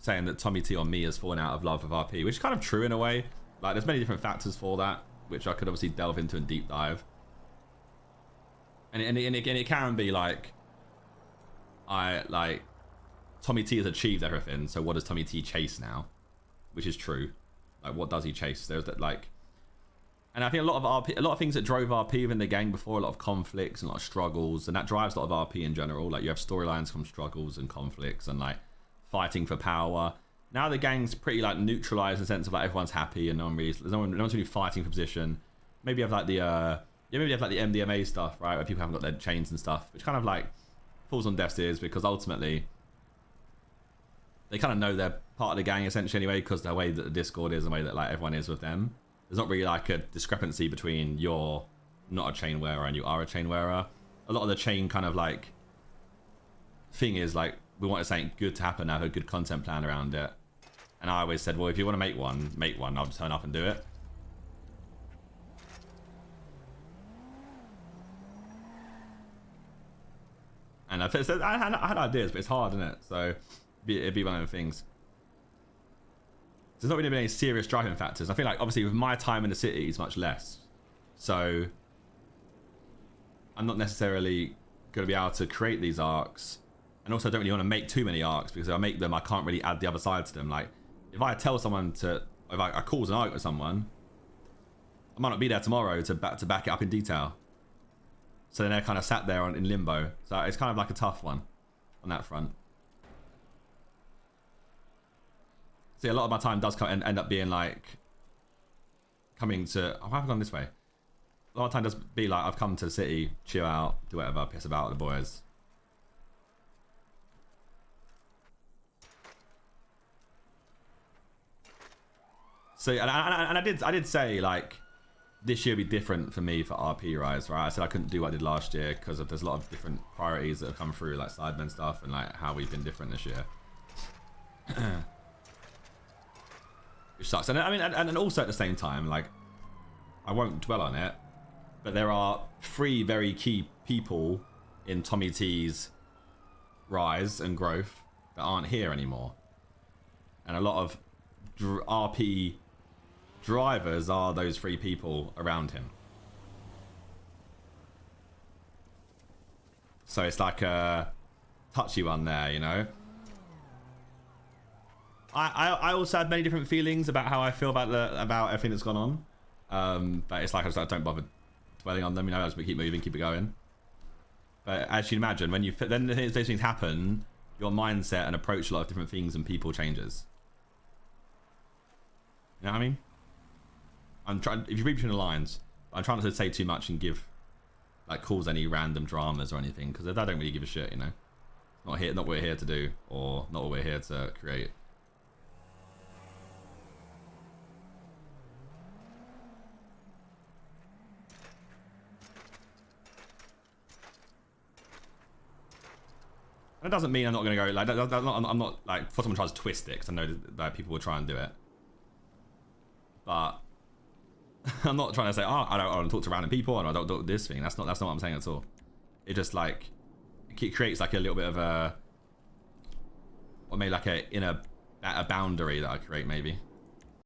saying that Tommy T on me has fallen out of love with RP, which is kind of true in a way. Like, there's many different factors for that, which I could obviously delve into and deep dive. And it can be like, Tommy T has achieved everything, so what does Tommy T chase now? Which is true. Like, what does he chase? There's that, like, and I think a lot of things that drove RP within the gang before, a lot of conflicts and a lot of struggles, and that drives a lot of RP in general. Like, you have storylines from struggles and conflicts and like fighting for power. Now the gang's pretty like neutralized in the sense of like everyone's happy and no one's really fighting for position. Maybe you have like the maybe you have like the MDMA stuff, right, where people haven't got their chains and stuff, which kind of like falls on deaf ears because ultimately they kind of know they're part of the gang essentially anyway, because the way that the Discord is, the way that like everyone is with them, there's not really like a discrepancy between you're not a chain wearer and you are a chain wearer. A lot of the chain kind of like thing is like, we wanted something good to happen, have a good content plan around it. And I always said, well, if you want to make one, I'll just turn up and do it. And I had ideas, but it's hard, isn't it? So it'd be one of the things. There's not really been any serious driving factors. I feel like obviously with my time in the city, it's much less. So I'm not necessarily going to be able to create these arcs. And also I don't really want to make too many arcs, because if I make them, I can't really add the other side to them. Like, if I tell someone to, if I cause an arc with someone, I might not be there tomorrow to back it up in detail. So then they're kind of sat there in limbo. So it's kind of like a tough one on that front. See, a lot of my time does end up being like coming to, oh, I've gone this way. A lot of time does be like, I've come to the city, chill out, do whatever, piss about with the boys. So, and I did say like, this year would be different for me for RP Rise, right? I said I couldn't do what I did last year because there's a lot of different priorities that have come through, like Sidemen stuff and like how we've been different this year. Which sucks. And I mean, and also at the same time, like, I won't dwell on it, but there are 3 very key people in Tommy T's rise and growth that aren't here anymore. And a lot of RP drivers are those 3 people around him. So it's like a touchy one there, you know. I also had many different feelings about how I feel about everything that's gone on, but it's like I don't bother dwelling on them, you know. I just keep moving, keep it going. But as you imagine, when you then those things happen, your mindset and approach a lot of different things and people changes. You know what I mean? I'm trying, if you read between the lines, I'm trying not to say too much and cause any random dramas or anything, because I don't really give a shit, you know. Not what we're here to do, or not what we're here to create. That doesn't mean I'm not going to go, like, I'm not like, for someone tries to twist it, because I know that people will try and do it. But I'm not trying to say, oh, I don't want to talk to random people and I don't do this thing. That's not what I'm saying at all. It just like, it creates like a little bit of a, or maybe like a boundary that I create maybe.